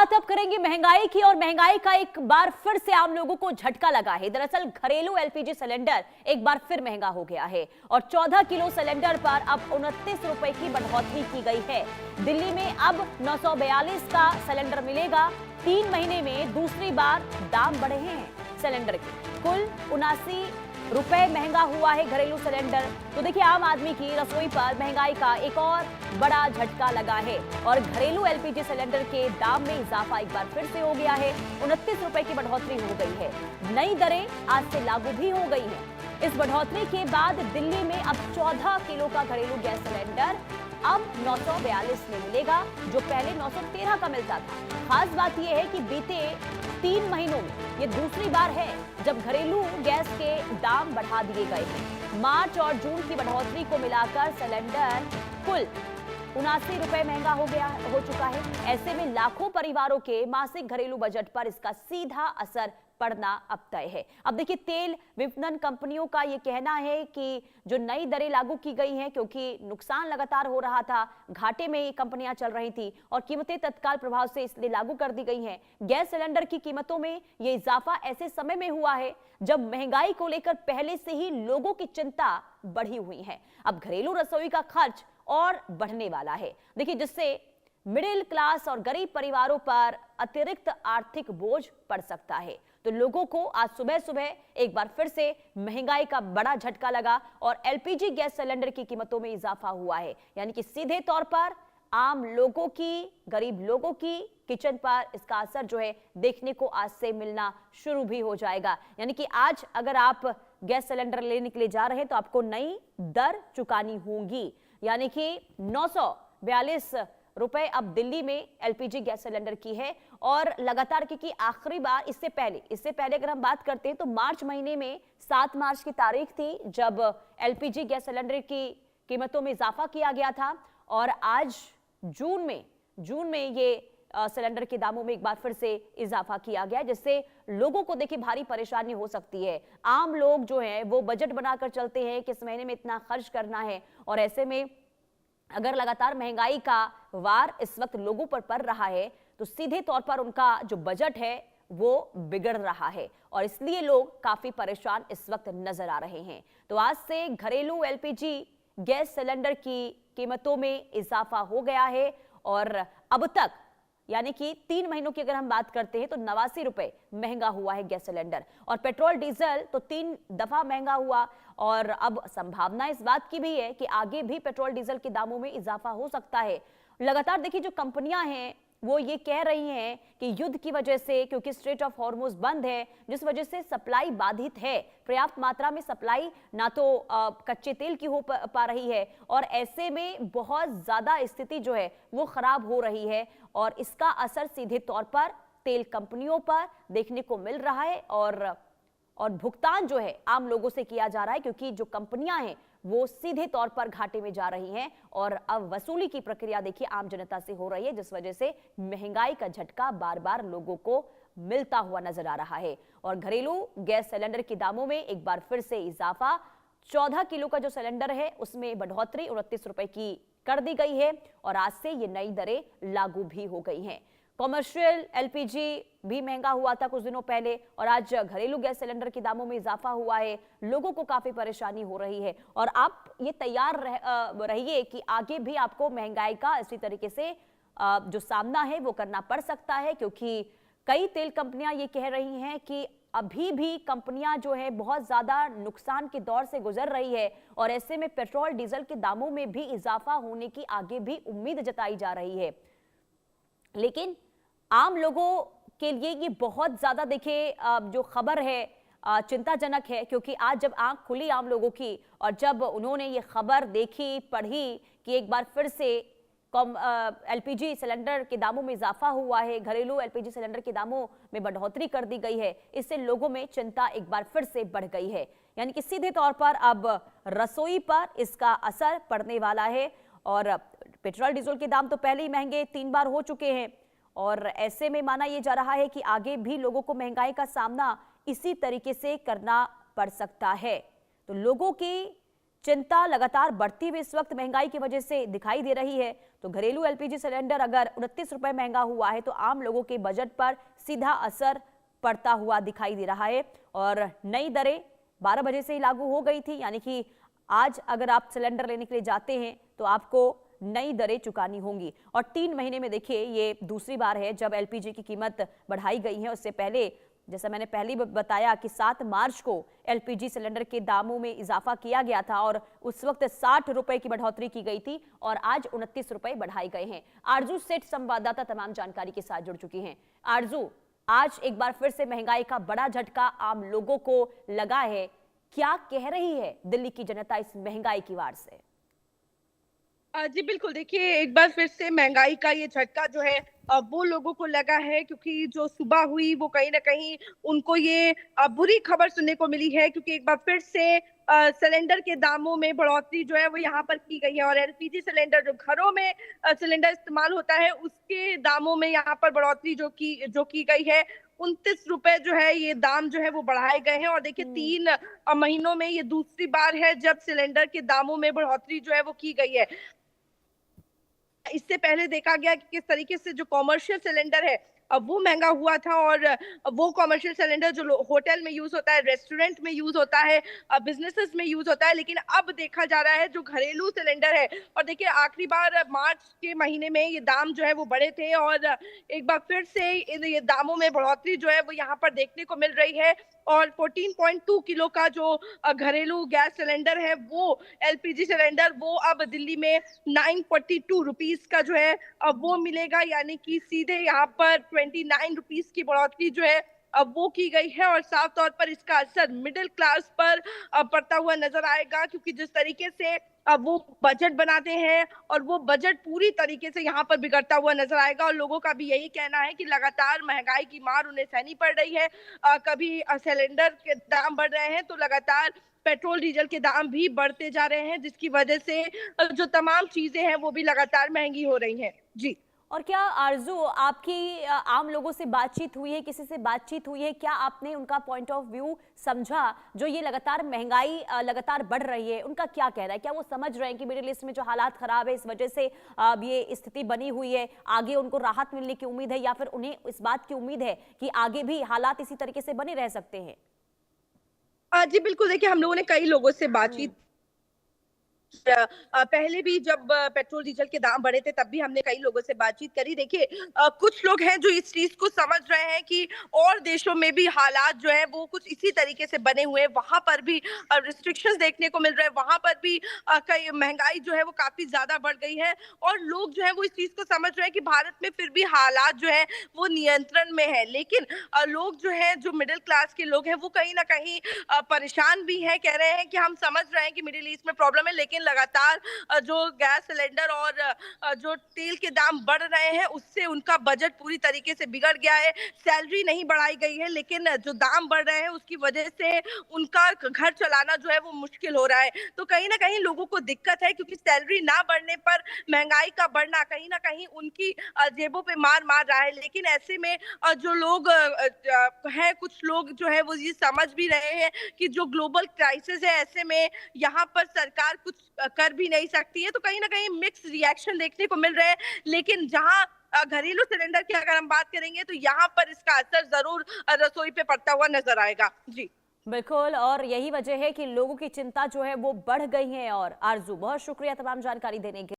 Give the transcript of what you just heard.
बात अब करेंगे महंगाई की, और महंगाई का एक बार फिर से आम लोगों को झटका लगा है। दरअसल घरेलू एलपीजी सिलेंडर एक बार फिर महंगा हो गया है और 14 किलो सिलेंडर पर अब 29 रुपए की बढ़ोतरी की गई है। दिल्ली में अब 942 का सिलेंडर मिलेगा। 3 महीने में दूसरी बार दाम बढ़े हैं सिलेंडर के। कुल 79 रुपए महंगा हुआ है घरेलू सिलेंडर। तो देखिए, आम आदमी की रसोई पर महंगाई का एक और बड़ा झटका लगा है और घरेलू एलपीजी सिलेंडर के दाम में इजाफा एक बार फिर से हो गया है। 29 रुपए की बढ़ोतरी हो गई है। नई दरें आज से लागू भी हो गई हैं। इस बढ़ोतरी के बाद दिल्ली में अब 14 किलो का घरेलू गैस सिलेंडर अब 942 में मिलेगा, जो पहले 913 का मिलता था। खास बात यह है कि बीते 3 महीनों में ये दूसरी बार है जब घरेलू गैस के दाम बढ़ा दिए गए हैं। मार्च और जून की बढ़ोतरी को मिलाकर सिलेंडर कुल 79 रुपए महंगा हो चुका है। ऐसे में लाखों परिवारों के मासिक घरेलू बजट पर इसका सीधा असर पड़ना अब तय है। अब देखिए, तेल विपणन कंपनियों का यह कहना है कि जो नई दरें लागू की गई हैं, क्योंकि नुकसान लगातार हो रहा था, घाटे में ये कंपनियां चल रही थी और कीमतें तत्काल प्रभाव से इसलिए लागू कर दी गई हैं। गैस सिलेंडर की कीमतों में ये इजाफा ऐसे समय में हुआ है जब महंगाई को लेकर पहले से ही लोगों की चिंता बढ़ी हुई है। अब घरेलू रसोई का खर्च और बढ़ने वाला है। देखिए, जिससे मिडिल क्लास और गरीब परिवारों पर अतिरिक्त आर्थिक बोझ पड़ सकता है। तो लोगों को आज सुबह सुबह एक बार फिर से महंगाई का बड़ा झटका लगा और एलपीजी गैस सिलेंडर की कीमतों में इजाफा हुआ है। यानी कि सीधे तौर पर आम लोगों की, गरीब लोगों की किचन पर इसका असर जो है देखने को आज से मिलना शुरू भी हो जाएगा। यानी कि आज अगर आप गैस सिलेंडर लेने के लिए जा रहे हैं तो आपको नई दर चुकानी होगी। यानी कि 942 रुपए अब दिल्ली में एलपीजी गैस सिलेंडर की है। और लगातार, क्योंकि आखिरी बार इससे पहले अगर हम बात करते हैं तो मार्च महीने में 7 मार्च की तारीख थी जब एलपीजी गैस सिलेंडर की कीमतों में इजाफा किया गया था। और आज जून में ये सिलेंडर के दामों में एक बार फिर से इजाफा किया गया, जिससे लोगों को देखिए भारी परेशानी हो सकती है। आम लोग जो हैं वो बजट बनाकर चलते हैं कि इस महीने में इतना खर्च करना है, और ऐसे में अगर लगातार महंगाई का वार इस वक्त लोगों पर पड़ रहा है तो सीधे तौर पर उनका जो बजट है वो बिगड़ रहा है और इसलिए लोग काफी परेशान इस वक्त नजर आ रहे हैं। तो आज से घरेलू एलपीजी गैस सिलेंडर की कीमतों में इजाफा हो गया है और अब तक, यानी कि 3 महीनों की अगर हम बात करते हैं तो 89 रुपए महंगा हुआ है गैस सिलेंडर। और पेट्रोल डीजल तो 3 दफा महंगा हुआ और अब संभावना इस बात की भी है कि आगे भी पेट्रोल डीजल के दामों में इजाफा हो सकता है। लगातार देखिए, जो कंपनियां हैं वो ये कह रही हैं कि युद्ध की वजह से, क्योंकि स्ट्रेट ऑफ हॉर्मुज बंद है, जिस वजह से सप्लाई बाधित है, पर्याप्त मात्रा में सप्लाई ना तो कच्चे तेल की हो पा रही है और ऐसे में बहुत ज्यादा स्थिति जो है वो खराब हो रही है और इसका असर सीधे तौर पर तेल कंपनियों पर देखने को मिल रहा है और भुगतान जो है आम लोगों से किया जा रहा है, क्योंकि जो कंपनियां हैं वो सीधे तौर पर घाटे में जा रही हैं और अब वसूली की प्रक्रिया देखिए आम जनता से हो रही है, जिस वजह से महंगाई का झटका बार बार लोगों को मिलता हुआ नजर आ रहा है। और घरेलू गैस सिलेंडर के दामों में एक बार फिर से इजाफा। 14 किलो का जो सिलेंडर है उसमें बढ़ोतरी 29 रुपए की कर दी गई है और आज से ये नई दरें लागू भी हो गई हैं। कॉमर्शियल एलपीजी भी महंगा हुआ था कुछ दिनों पहले और आज घरेलू गैस सिलेंडर के दामों में इजाफा हुआ है। लोगों को काफी परेशानी हो रही है और आप ये तैयार रहिए कि आगे भी आपको महंगाई का इसी तरीके से जो सामना है वो करना पड़ सकता है, क्योंकि कई तेल कंपनियां ये कह रही हैं कि अभी भी कंपनियां जो है बहुत ज्यादा नुकसान के दौर से गुजर रही है और ऐसे में पेट्रोल डीजल के दामों में भी इजाफा होने की आगे भी उम्मीद जताई जा रही है। लेकिन आम लोगों के लिए ये बहुत ज्यादा देखिए जो खबर है चिंताजनक है, क्योंकि आज जब आंख खुली आम लोगों की और जब उन्होंने ये खबर देखी, पढ़ी कि एक बार फिर से एलपीजी सिलेंडर के दामों में इजाफा हुआ है, घरेलू एलपीजी सिलेंडर के दामों में बढ़ोतरी कर दी गई है, इससे लोगों में चिंता एक बार फिर से बढ़ गई है। यानी कि सीधे तौर पर अब रसोई पर इसका असर पड़ने वाला है और पेट्रोल डीजल के दाम तो पहले ही महंगे 3 बार हो चुके हैं और ऐसे में माना यह जा रहा है कि आगे भी लोगों को महंगाई का सामना इसी तरीके से करना पड़ सकता है। तो लोगों की चिंता लगातार बढ़ती हुई इस वक्त महंगाई की वजह से दिखाई दे रही है। तो घरेलू एलपीजी सिलेंडर अगर 29 रुपए महंगा हुआ है तो आम लोगों के बजट पर सीधा असर पड़ता हुआ दिखाई दे रहा है। और नई दरें 12 बजे से ही लागू हो गई थी, यानी कि आज अगर आप सिलेंडर लेने के लिए जाते हैं तो आपको नई दरें चुकानी होंगी। और 3 महीने में देखिए ये दूसरी बार है जब एलपीजी की कीमत बढ़ाई गई है। उससे पहले जैसा मैंने पहले बताया कि 7 मार्च को एलपीजी सिलेंडर के दामों में इजाफा किया गया था और उस वक्त 60 रुपए की बढ़ोतरी की गई थी और आज 29 रुपए बढ़ाए गए हैं। आरजू सेठ संवाददाता तमाम जानकारी के साथ जुड़ चुकी हैं। आरजू, आज एक बार फिर से महंगाई का बड़ा झटका आम लोगों को लगा है। क्या कह रही है दिल्ली की जनता इस महंगाई की वार से? जी बिल्कुल, देखिए एक बार फिर से महंगाई का ये झटका जो है वो लोगों को लगा है, क्योंकि जो सुबह हुई वो कहीं न कहीं उनको ये बुरी खबर सुनने को मिली है, क्योंकि एक बार फिर से सिलेंडर के दामों में बढ़ोतरी जो है वो यहाँ पर की गई है और एलपीजी सिलेंडर जो घरों में सिलेंडर इस्तेमाल होता है उसके दामों में यहाँ पर बढ़ोतरी जो की गई है। 29 रुपए जो है ये दाम जो है वो बढ़ाए गए हैं और देखिए 3 महीनों में ये दूसरी बार है जब सिलेंडर के दामों में बढ़ोतरी जो है वो की गई है। इससे पहले देखा गया कि किस तरीके से जो कॉमर्शियल सिलेंडर है अब वो महंगा हुआ था और वो कॉमर्शियल सिलेंडर जो होटल में यूज होता है, रेस्टोरेंट में यूज होता है, बिजनेसेस में यूज होता है, लेकिन अब देखा जा रहा है जो घरेलू सिलेंडर है। और देखिए आखिरी बार मार्च के महीने में ये दाम जो है वो बढ़े थे और एक बार फिर से ये दामों में बढ़ोतरी जो है वो यहाँ पर देखने को मिल रही है और 14.2 किलो का जो घरेलू गैस सिलेंडर है वो एलपीजी सिलेंडर वो अब दिल्ली में 942 रुपीस का जो है अब वो मिलेगा, यानी कि सीधे यहाँ पर 29 रुपीस की बढ़ोतरी जो है अब वो की गई है और साफ तौर पर इसका असर मिडिल क्लास पर पड़ता हुआ नजर आएगा, क्योंकि जिस तरीके से अब वो बजट बनाते हैं और वो बजट पूरी तरीके से यहाँ पर बिगड़ता हुआ नजर आएगा और लोगों का भी यही कहना है कि लगातार महंगाई की मार उन्हें सहनी पड़ रही है। कभी सिलेंडर के दाम बढ़ रहे हैं तो लगातार पेट्रोल डीजल के दाम भी बढ़ते जा रहे हैं, जिसकी वजह से जो तमाम चीजें हैं वो भी लगातार महंगी हो रही हैं। जी। और क्या आरजू आपकी आम लोगों से बातचीत हुई है, किसी से बातचीत हुई है? क्या आपने उनका पॉइंट ऑफ व्यू समझा? जो ये लगातार महंगाई लगातार बढ़ रही है उनका क्या कहना है? क्या वो समझ रहे हैं कि मिडिल ईस्ट में जो हालात खराब है इस वजह से अब ये स्थिति बनी हुई है, आगे उनको राहत मिलने की उम्मीद है या फिर उन्हें इस बात की उम्मीद है कि आगे भी हालात इसी तरीके से बने रह सकते हैं? जी बिल्कुल, देखिए हम लोगों ने कई लोगों से बातचीत पहले भी जब पेट्रोल डीजल के दाम बढ़े थे तब भी हमने कई लोगों से बातचीत करी। देखिए कुछ लोग हैं जो इस चीज को समझ रहे हैं कि और देशों में भी हालात जो है वो कुछ इसी तरीके से बने हुए हैं, वहां पर भी रिस्ट्रिक्शंस देखने को मिल रहे हैं, वहां पर भी कई महंगाई जो है वो काफी ज्यादा बढ़ गई है और लोग जो है वो इस चीज को समझ रहे हैं कि भारत में फिर भी हालात जो है वो नियंत्रण में है। लेकिन लोग जो है जो मिडिल क्लास के लोग हैं वो कहीं ना कहीं परेशान भी हैं, कह रहे हैं कि हम समझ रहे हैं कि मिडिल ईस्ट में प्रॉब्लम है, लेकिन लगातार जो गैस सिलेंडर और जो तेल के दाम बढ़ रहे हैं उससे उनका बजट पूरी तरीके से बिगड़ गया है। सैलरी नहीं बढ़ाई गई है, लेकिन जो दाम बढ़ रहे हैं उसकी वजह से उनका घर चलाना जो है वो मुश्किल हो रहा है। तो कहीं ना कहीं लोगों को दिक्कत है, क्योंकि सैलरी ना बढ़ने पर महंगाई का बढ़ना कहीं ना कहीं उनकी जेबों पे मार मार रहा है। लेकिन ऐसे में जो लोग हैं, कुछ लोग जो है वो ये समझ भी रहे हैं कि जो ग्लोबल क्राइसिस है ऐसे में यहाँ पर सरकार कुछ कर भी नहीं सकती है। तो कहीं ना कहीं मिक्स रिएक्शन देखने को मिल रहे हैं, लेकिन जहां घरेलू सिलेंडर की अगर हम बात करेंगे तो यहाँ पर इसका असर जरूर रसोई पे पड़ता हुआ नजर आएगा। जी बिल्कुल, और यही वजह है कि लोगों की चिंता जो है वो बढ़ गई है। और आरजू, बहुत शुक्रिया तमाम जानकारी देने के